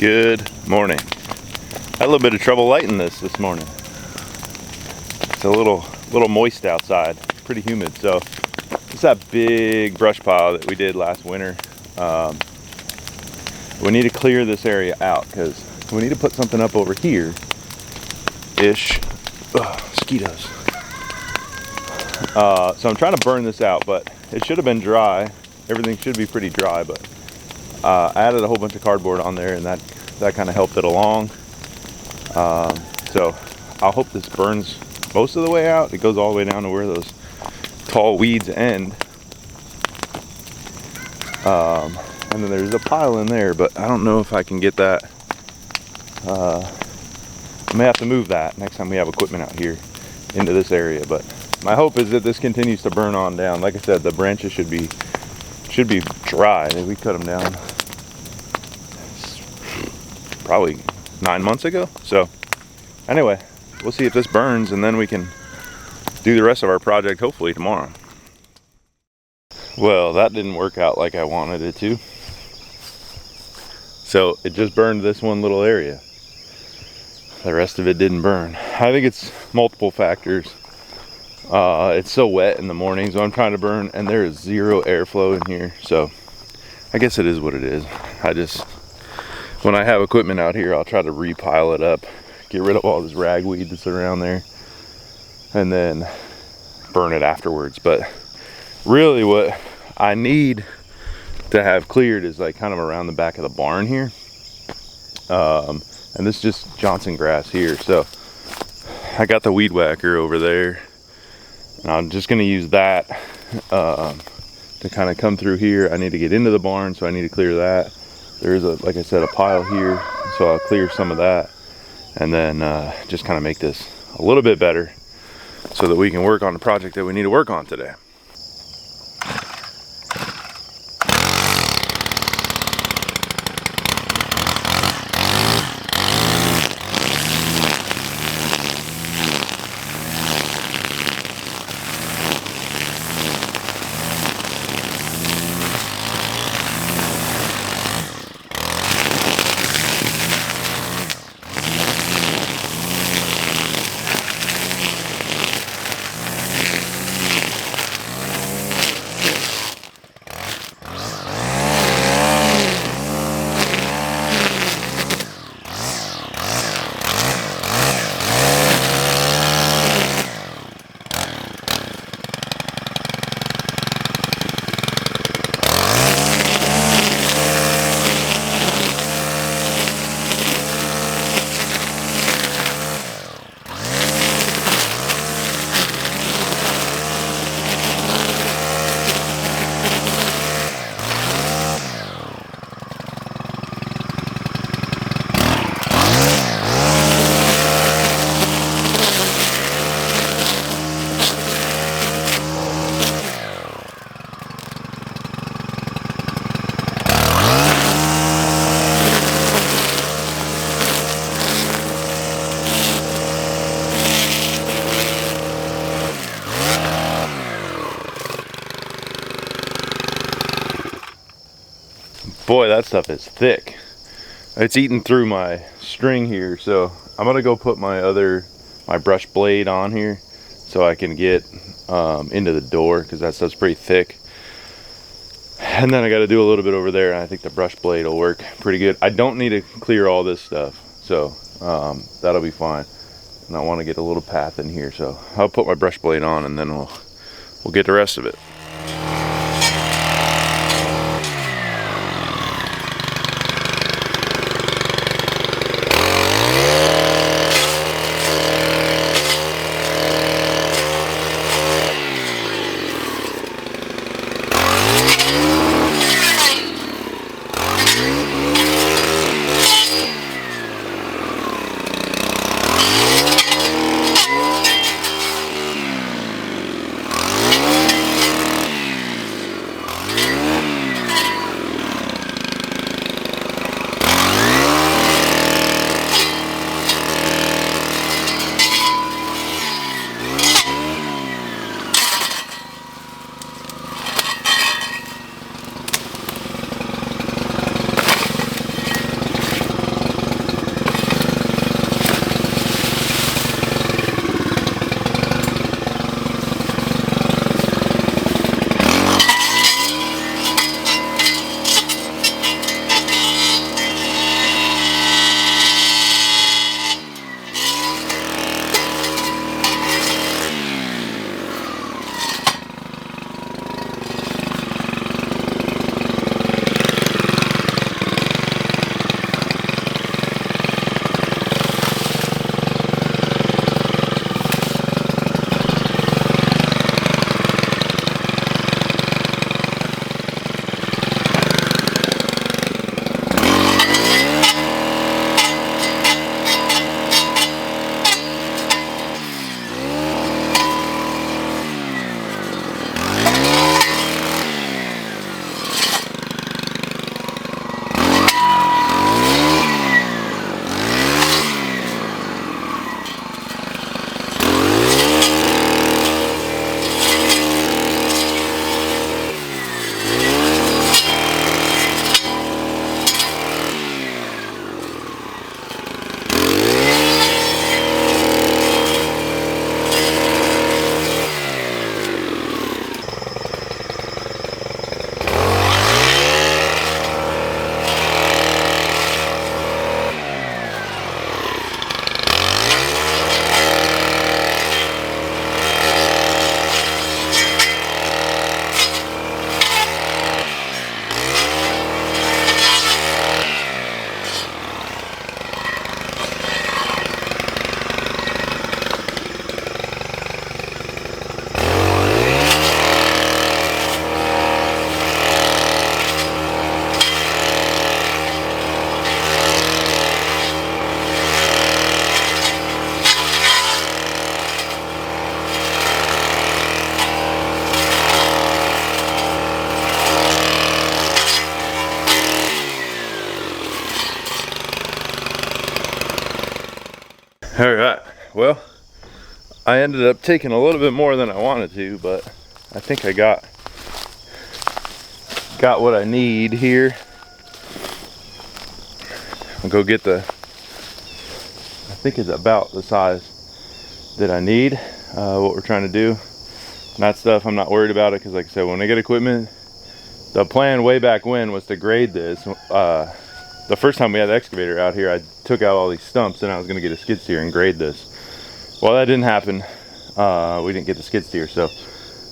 Good morning. Had a little bit of trouble lighting this morning. It's a little moist outside, pretty humid. So it's that big brush pile that we did last winter. We need to clear this area out because we need to put something up over here ish. Mosquitoes. So I'm trying to burn this out, but it should have been dry. Everything should be pretty dry, but I added a whole bunch of cardboard on there, and that kind of helped it along. So I hope this burns most of the way out. It goes all the way down to where those tall weeds end. And then there's a pile in there, but I don't know if I can get that. I may have to move that next time we have equipment out here into this area, but my hope is that this continues to burn on down. Like I said, the branches should be dry. We cut them down probably 9 months ago. So anyway, we'll see if this burns, and then we can do the rest of our project hopefully tomorrow. Well, that didn't work out like I wanted it to. So it just burned this one little area. The rest of it didn't burn. I think it's multiple factors. It's so wet in the mornings when I'm trying to burn, and there is zero airflow in here. So I guess it is what it is. When I have equipment out here, I'll try to repile it up, get rid of all this ragweed that's around there, and then burn it afterwards. But really what I need to have cleared is like kind of around the back of the barn here. And this is just Johnson grass here. So I got the weed whacker over there, and I'm just gonna use that to kind of come through here. I need to get into the barn, so I need to clear that. There's like I said, a pile here, so I'll clear some of that, and then just kind of make this a little bit better so that we can work on the project that we need to work on today. Boy, that stuff is thick. It's eating through my string here, so I'm gonna go put my brush blade on here so I can get into the door, because that stuff's pretty thick. And then I got to do a little bit over there, and I think the brush blade will work pretty good. I don't need to clear all this stuff, so that'll be fine. And I want to get a little path in here, so I'll put my brush blade on, and then we'll get the rest of it. All right, well, I ended up taking a little bit more than I wanted to, but I think I got what I need here. I'll go get I think it's about the size that I need, what we're trying to do. And that stuff, I'm not worried about it, because like I said, when I get equipment, the plan way back when was to grade this. The first time we had the excavator out here, I took out all these stumps and I was gonna get a skid steer and grade this. Well, that didn't happen. We didn't get the skid steer, so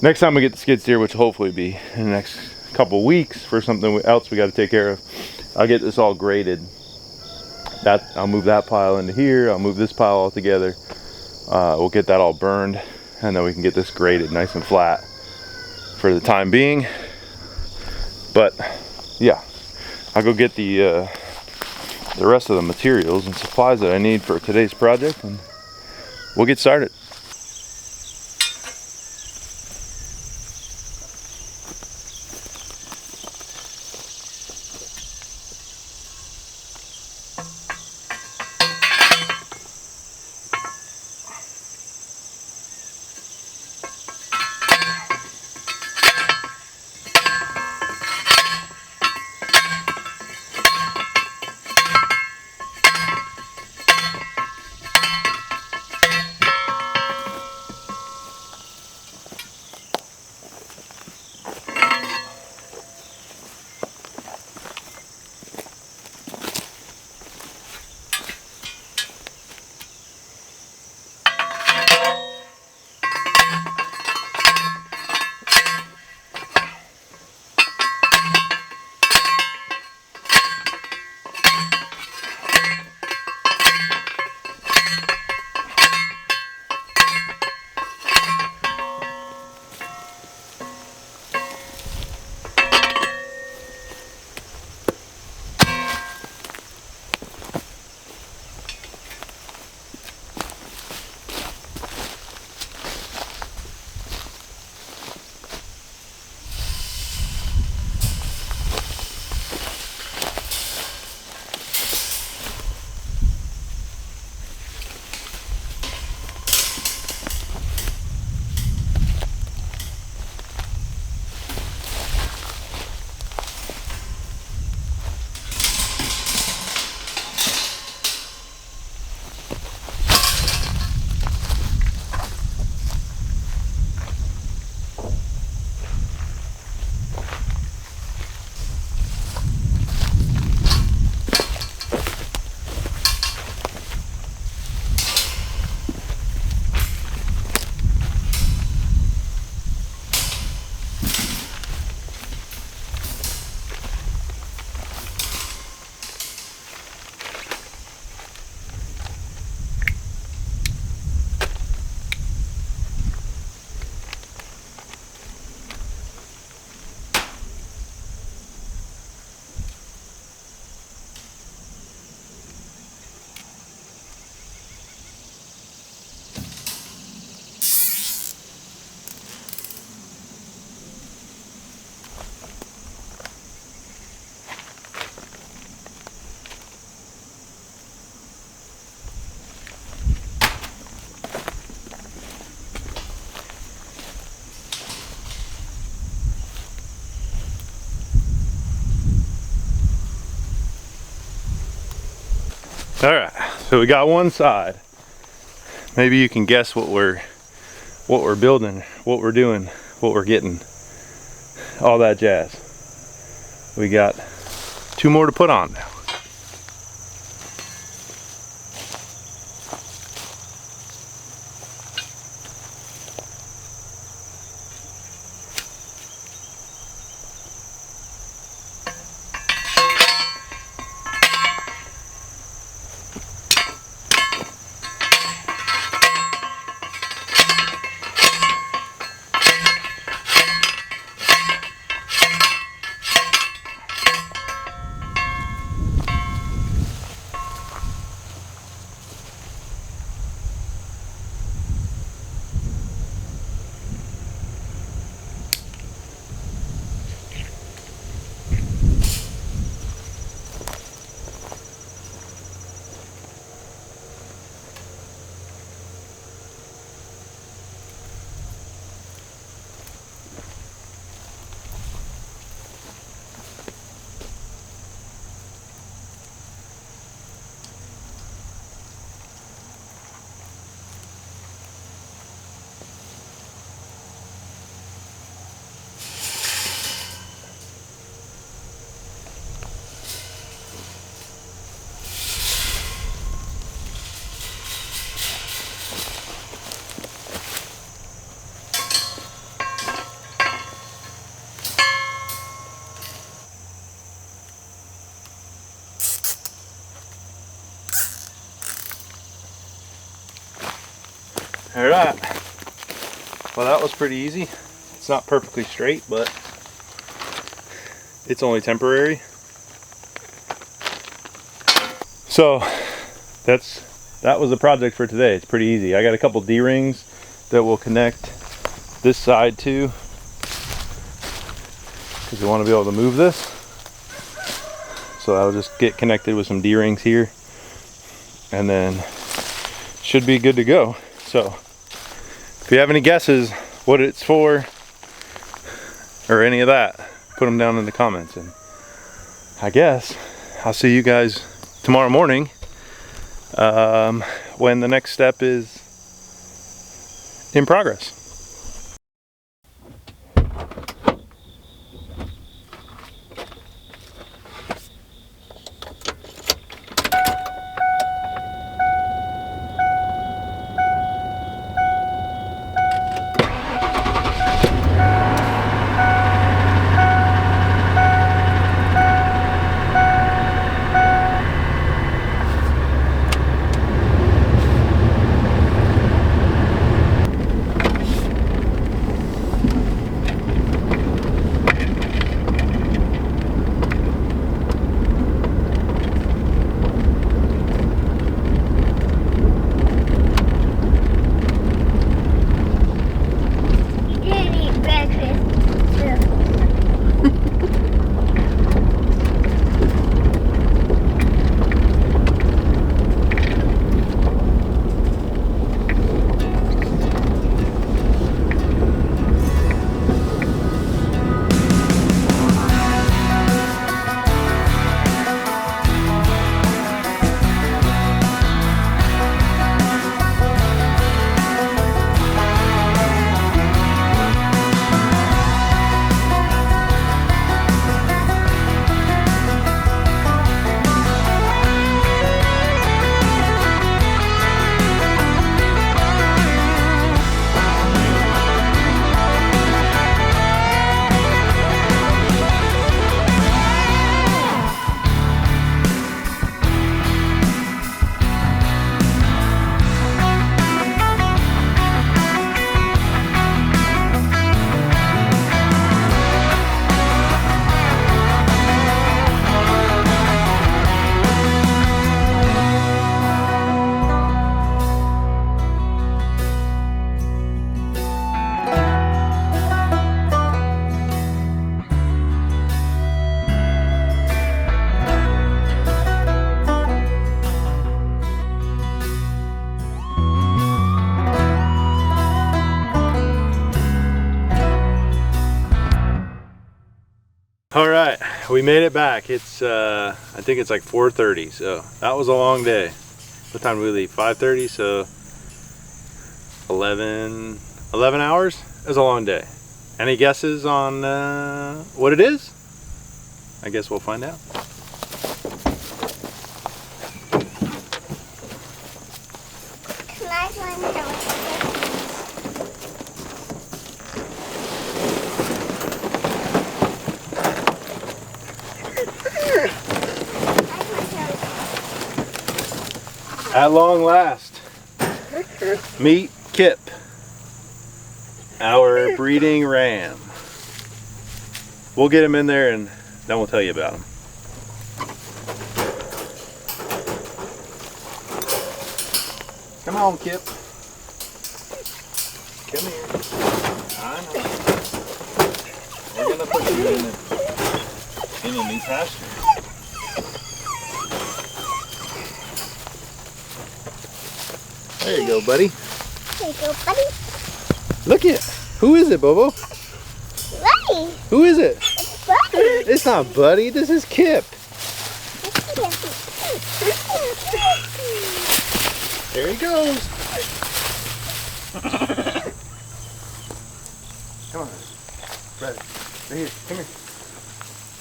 next time we get the skid steer, which will hopefully be in the next couple weeks for something else we got to take care of, I'll get this all graded. I'll move that pile into here, I'll move this pile all together. We'll get that all burned, and then we can get this graded nice and flat for the time being. But yeah, I'll go get the rest of the materials and supplies that I need for today's project, and we'll get started. All right, so we got one side. Maybe you can guess what we're building, what we're doing, what we're getting, all that jazz. We got two more to put on now. All right. Well, that was pretty easy. It's not perfectly straight, but it's only temporary. So that was the project for today. It's pretty easy. I got a couple D-rings that will connect this side too, because we want to be able to move this. So I'll just get connected with some D-rings here, and then should be good to go. So if you have any guesses what it's for or any of that, put them down in the comments, and I guess I'll see you guys tomorrow morning when the next step is in progress. All right, we made it back. It's I think it's like 4:30, so that was a long day. What time did we leave? 5:30, so 11 hours. It was a long day. Any guesses on what it is? I guess we'll find out. Can I find out? At long last, meet Kip, our breeding ram. We'll get him in there and then we'll tell you about him. Come on, Kip. Come here. I know. We're gonna put you in a new pasture. There you go, buddy. There you go, buddy. Look it. Who is it, Bobo? Buddy. Who is it? It's Buddy. It's not Buddy. This is Kip. There he goes. Come on, brother. Right here. Come here.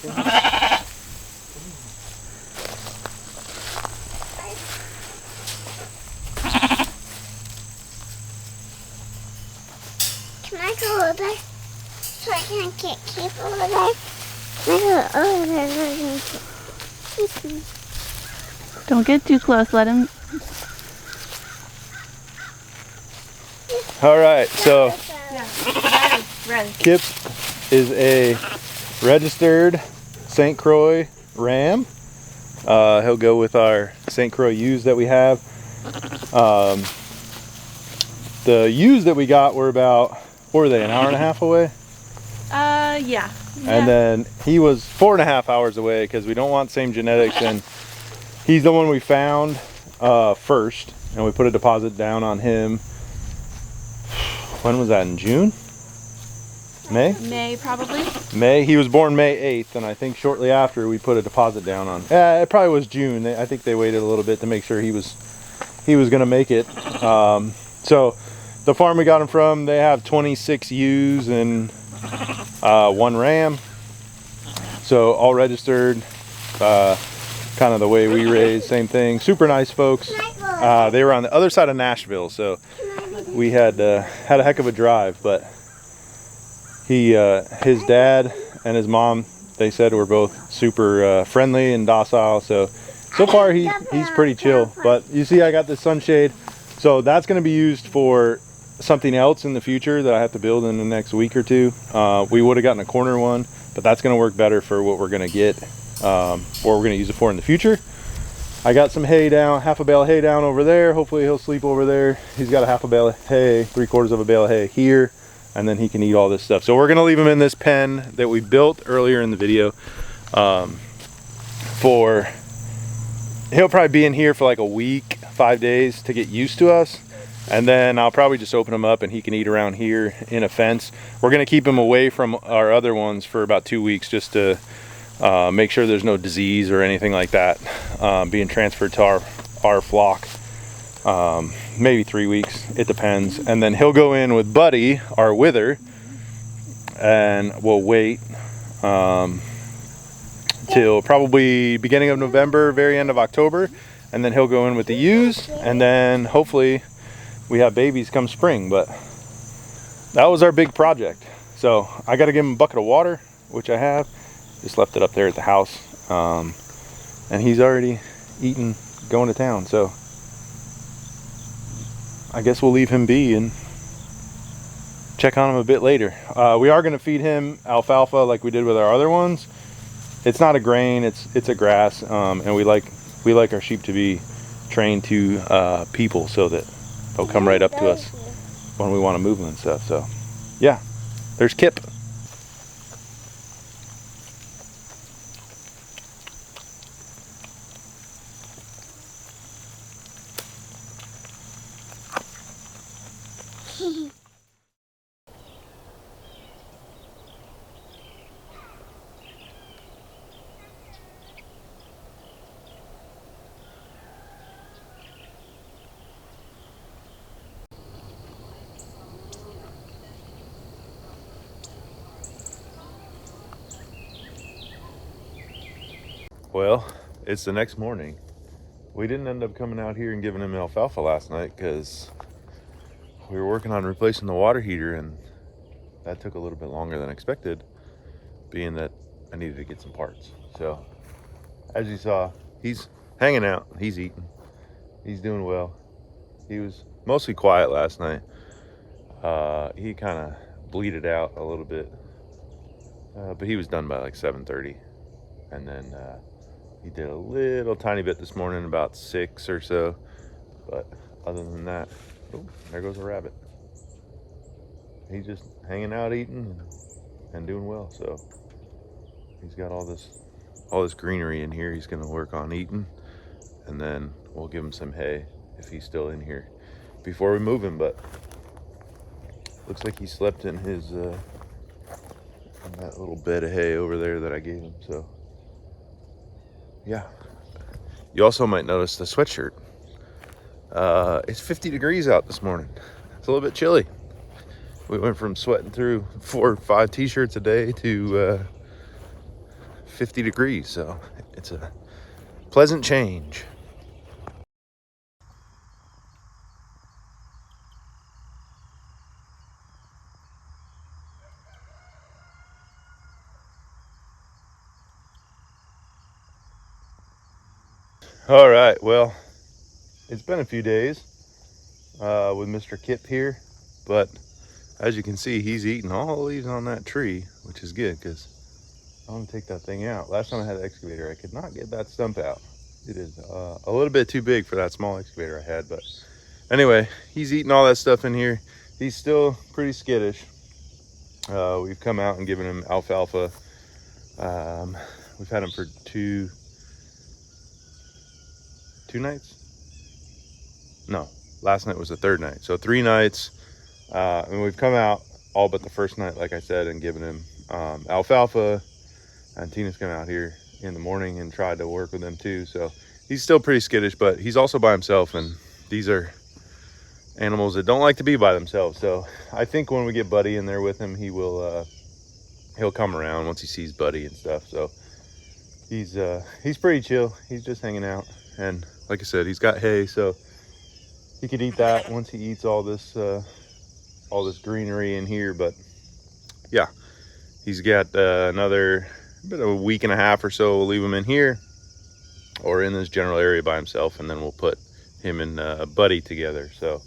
Come here. Can I go over there so I can get Kip over there? Can I go over there so I can get Don't get too close. Let him. All right, so Yeah. Ready. Kip is a registered St. Croix ram. He'll go with our St. Croix ewes that we have. The ewes that we got were about, what were they, an hour and a half away? Yeah. And then he was 4.5 hours away because we don't want same genetics, and he's the one we found first, and we put a deposit down on him. When was that, in June? May? May, probably. May. He was born May 8th, and I think shortly after we put a deposit down on. It probably was June. I think they waited a little bit to make sure he was gonna make it. So the farm we got him from, they have 26 ewes and 1 ram. So all registered, kind of the way we raise, same thing. Super nice folks. They were on the other side of Nashville, so we had a heck of a drive, but his dad and his mom, they said, were both super friendly and docile. So far he's pretty chill. But you see, I got this sunshade, so that's going to be used for something else in the future that I have to build in the next week or two. We would have gotten a corner one, but that's going to work better for what we're going to get, what we're going to use it for in the future. I got some hay down, half a bale of hay down over there. Hopefully he'll sleep over there. He's got a half a bale of hay, 3/4 of a bale of hay here, and then he can eat all this stuff. So we're gonna leave him in this pen that we built earlier in the video. He'll probably be in here for like a week, 5 days to get used to us. And then I'll probably just open him up and he can eat around here in a fence. We're gonna keep him away from our other ones for about 2 weeks just to make sure there's no disease or anything like that being transferred to our flock. Maybe 3 weeks, it depends. And then he'll go in with Buddy, our wither, and we'll wait till probably beginning of November, very end of October, and then he'll go in with the ewes, and then hopefully we have babies come spring. But that was our big project. So I got to give him a bucket of water, which I have. Just left it up there at the house, and he's already eating, going to town. So I guess we'll leave him be and check on him a bit later. We are going to feed him alfalfa like we did with our other ones. It's not a grain, it's a grass, and we like our sheep to be trained to people so that they'll come right up to us when we want to move them and stuff. So yeah, there's Kip. Well, it's the next morning. We didn't end up coming out here and giving him alfalfa last night because we were working on replacing the water heater, and that took a little bit longer than expected, being that I needed to get some parts. So as you saw, he's hanging out, he's eating, he's doing well. He was mostly quiet last night. He kind of bleeded out a little bit, but he was done by like 7:30, and then he did a little tiny bit this morning, about 6 or so. But other than that, oh, there goes a rabbit. He's just hanging out, eating, and doing well. So he's got all this greenery in here. He's gonna work on eating, and then we'll give him some hay if he's still in here before we move him. But looks like he slept in his in that little bed of hay over there that I gave him. So yeah. You also might notice the sweatshirt. It's 50 degrees out this morning. It's a little bit chilly. We went from sweating through 4 or 5 t-shirts a day to 50 degrees. So it's a pleasant change. All right, well, it's been a few days with Mr. Kip here. But as you can see, he's eating all the leaves on that tree, which is good because I want to take that thing out. Last time I had an excavator, I could not get that stump out. It is a little bit too big for that small excavator I had. But anyway, he's eating all that stuff in here. He's still pretty skittish. We've come out and given him alfalfa. We've had him for two nights. No, last night was the third night, so 3 nights. And we've come out all but the first night, like I said, and given him alfalfa. And Tina's come out here in the morning and tried to work with him too. So he's still pretty skittish, but he's also by himself, and these are animals that don't like to be by themselves. So I think when we get Buddy in there with him, he will he'll come around once he sees Buddy and stuff. So he's pretty chill. He's just hanging out, and like I said, he's got hay, so he could eat that once he eats all this greenery in here. But yeah, he's got another bit of a week and a half or so. We'll leave him in here or in this general area by himself, and then we'll put him and Buddy together, so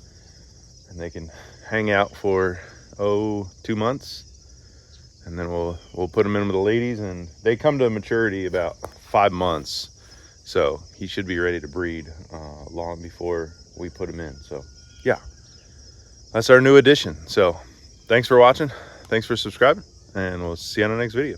and they can hang out for 2 months, and then we'll put him in with the ladies, and they come to maturity about 5 months, so he should be ready to breed long before we put him in. So yeah, that's our new addition. So thanks for watching, thanks for subscribing, and we'll see you on the next video.